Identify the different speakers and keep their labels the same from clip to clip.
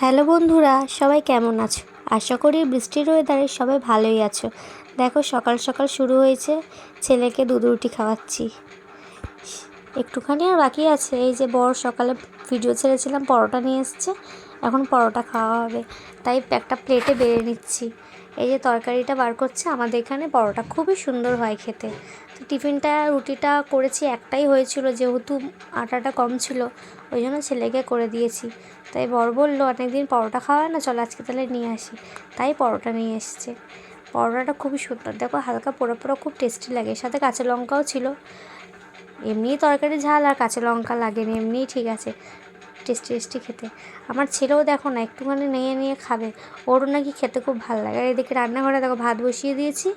Speaker 1: Hello বন্ধুরা, সবাই কেমন আছো? আশা করি বৃষ্টির ওয়েদারে সবাই ভালোই আছো। দেখো সকাল সকাল শুরু হয়েছে, ছেলেকে দুধ রুটি খাওয়াচ্ছি। একটুখানি আর বাকি আছে। এই যে বর সকালে ভিডিও ছেড়েছিলাম, পরোটা নিয়ে এসছে, এখন পরোটা খাওয়া হবে, তাই একটা প্লেটে বেড়ে নিচ্ছি। এই যে তরকারিটা বার করছে, আমাদের এখানে পরোটা খুবই সুন্দর হয় খেতে। তো টিফিনটা রুটিটা করেছি, একটাই হয়েছিল যেহেতু আটাটা কম ছিল, ওই জন্য ছেলেকে করে দিয়েছি। তাই বর বললো অনেকদিন পরোটা খাওয়া না, চল আজকে তাহলে নিয়ে আসি, তাই পরোটা নিয়ে এসছে। পরোটাটা খুবই সুন্দর, দেখো হালকা পোড়া পোড়া, খুব টেস্টি লাগে, সাথে কাঁচা লঙ্কাও ছিল। এমনিই তরকারি ঝাল আর কাঁচা লঙ্কা লাগেনি, এমনিই ঠিক আছে, টেস্টি টেস্টি খেতে। আমার ছেলেও দেখো না একটুখানি নিয়ে নিয়ে খাবে, ওরও নাকি খেতে খুব ভালো লাগে। আর এদিকে রান্নাঘরে দেখো ভাত বসিয়ে দিয়েছি,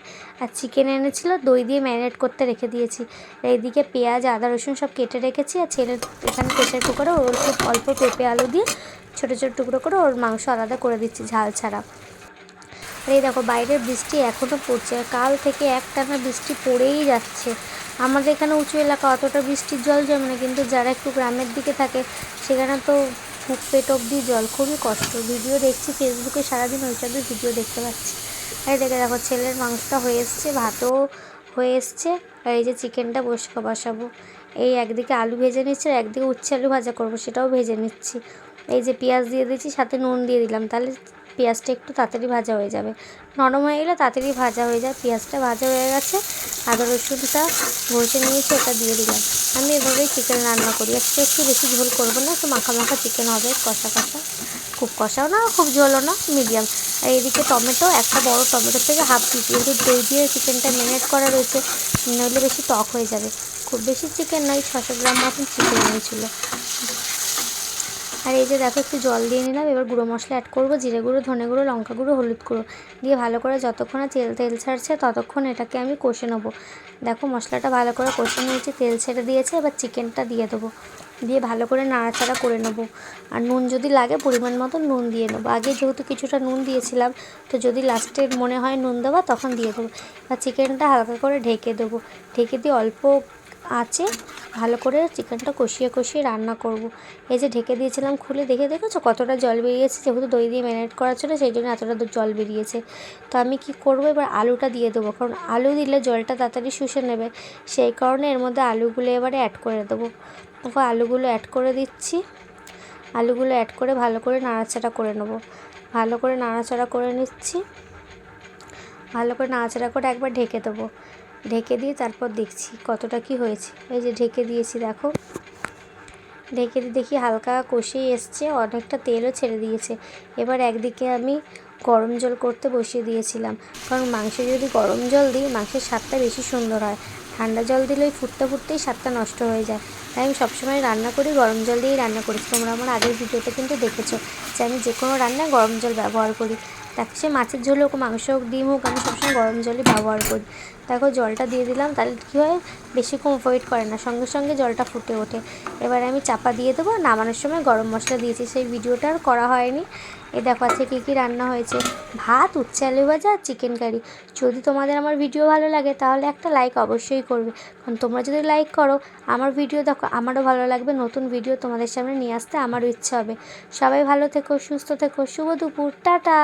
Speaker 1: আর চিকেন এনেছিল, দই দিয়ে ম্যারিনেট করতে রেখে দিয়েছি। আর এইদিকে পেঁয়াজ আদা রসুন সব কেটে রেখেছি। আর ছেলের এখানে প্রেশার কুকারে ওর খুব অল্প পেঁপে আলু দিয়ে ছোটো ছোটো টুকরো করে ওর মাংস আলাদা করে দিচ্ছি ঝাল ছাড়া। আর এই দেখো বাইরের বৃষ্টি এখনও পড়ছে, আর কাল থেকে একটানা বৃষ্টি পড়েই যাচ্ছে। আমাদের এখানে উঁচু এলাকা, অতটা বৃষ্টির জল জমে না, কিন্তু যারা একটু গ্রামের দিকে থাকে সেখানে তো বুক পেট অব্দি জল, খুবই কষ্ট। ভিডিও দেখছি ফেসবুকে সারাদিন, ওই সবই ভিডিও দেখতে পাচ্ছি। আর দেখে দেখো ছেলের মাংসটা হয়ে এসছে, ভাতও হয়ে এসছে, আর এই যে চিকেনটা বসাবো। এই একদিকে আলু ভেজে নিচ্ছি, আর একদিকে উচ্ছে আলু ভাজা করবো, সেটাও ভেজে নিচ্ছি। এই যে পেঁয়াজ দিয়ে দিচ্ছি, সাথে নুন দিয়ে দিলাম, তাহলে পেঁয়াজটা একটু তাড়াতাড়ি ভাজা হয়ে যাবে, নরম হয়ে গেলে তাড়াতাড়ি ভাজা হয়ে যায়। পেঁয়াজটা ভাজা হয়ে গেছে, আদা রসুনটা ঘষে নিয়েছি, এটা দিয়ে দিলাম। আমি এভাবেই চিকেন রান্না করি, একটু বেশি ঝোল করবো না, একটু মাখা মাখা চিকেন হবে, কষা কষা, খুব কষাও না খুব ঝোলও না, মিডিয়াম। আর এদিকে টমেটো, একটা বড় টমেটোর থেকে হাফ পিস, যেহেতু দই দিয়ে চিকেনটা ম্যারিনেট করা রয়েছে, নইলে বেশি টক হয়ে যাবে। খুব বেশি চিকেন নয়, 600 গ্রাম মতন চিকেন নিয়েছিল। আর এই যে দেখো একটু জল দিয়ে নিলাম, এবার গুঁড়ো মশলা অ্যাড করবো, জিরে গুঁড়ো, ধনে গুঁড়ো, লঙ্কা গুঁড়ো, হলুদ গুঁড়ো দিয়ে ভালো করে যতক্ষণ না তেল ছাড়ছে ততক্ষণ এটাকে আমি কষে নেবো। দেখো মশলাটা ভালো করে কষে নিয়েছি, তেল ছেড়ে দিয়েছে, এবার চিকেনটা দিয়ে দেবো, দিয়ে ভালো করে নাড়াচাড়া করে নেবো। আর নুন যদি লাগে পরিমাণ মতো নুন দিয়ে নেবো, আগে যেহেতু কিছুটা নুন দিয়েছিলাম, তো যদি লাস্টে মনে হয় নুন দেওয়া তখন দিয়ে দেবো। আর চিকেনটা হালকা করে ঢেকে দেবো, ঢেকে দিয়ে অল্প আঁচে ভালো করে চিকেনটা কষিয়ে কষিয়ে রান্না করব। এই যে ঢেকে দিয়েছিলাম, খুলে দেখেছো কতটা জল বেরিয়েছে, যেহেতু দই দিয়ে ম্যারিনেট করা ছিল সেই জন্য এতটা জল বেরিয়েছে। তো আমি কি করব, এবার আলুটা দিয়ে দেবো, কারণ আলু দিলে জলটা তাড়াতাড়ি শুষে নেবে, সেই কারণে এর মধ্যে আলুগুলো এবারে অ্যাড করে দেবো। দেখো আলুগুলো অ্যাড করে দিচ্ছি, আলুগুলো অ্যাড করে ভালো করে নাড়াচাড়া করে নেবো, ভালো করে নাড়াচাড়া করে নিচ্ছি, ভালো করে নাড়াচাড়া করে একবার ঢেকে দেবো, ঢেকে দিয়ে তারপর দেখছি কতটা কি হয়েছে। এই যে ঢেকে দিয়েছি, দেখো ঢেকে দিয়ে দেখি হালকা কষেই এসছে, অনেকটা তেলও ছেড়ে দিয়েছে। এবার একদিকে আমি গরম জল করতে বসিয়ে দিয়েছিলাম, কারণ মাংসে যদি গরম জল দিই মাংসের স্বাদটা বেশি সুন্দর হয়, ঠান্ডা জল দিলে ওই ফুটতে ফুটতেই স্বাদটা নষ্ট হয়ে যায়। তাই আমি সবসময় রান্না করি গরম জল দিয়েই রান্না করেছি, তোমরা আমার আগের ভিডিওতে কিন্তু দেখেছো যে আমি যে কোনো রান্নায় গরম জল ব্যবহার করি। দেখো সে মাছের ঝোল হোক, মাংস হোক, ডিম হোক, আমি সবসময় গরম জলই ব্যবহার করি। দেখো জলটা দিয়ে দিলাম, তাহলে কী হয় বেশিক্ষণ ওয়েট করে না, সঙ্গে সঙ্গে জলটা ফুটে ওঠে। এবার আমি চাপা দিয়ে দেবো, নামানোর সময় গরম মশলা দিয়েছি, সেই ভিডিওটা আর করা হয়নি। এই দেখো আজকে কী কী রান্না হয়েছে, ভাত, উচ্ছে আলু ভাজা আর চিকেন কারি। যদি তোমাদের আমার ভিডিও ভালো লাগে তাহলে একটা লাইক অবশ্যই করবে, কারণ তোমরা যদি লাইক করো আমার ভিডিও দেখো, আমারও ভালো লাগবে, নতুন ভিডিও তোমাদের সামনে নিয়ে আসতে আমারও ইচ্ছা হবে। সবাই ভালো থেকো, সুস্থ থেকো, শুভ দুপুর, টাটা।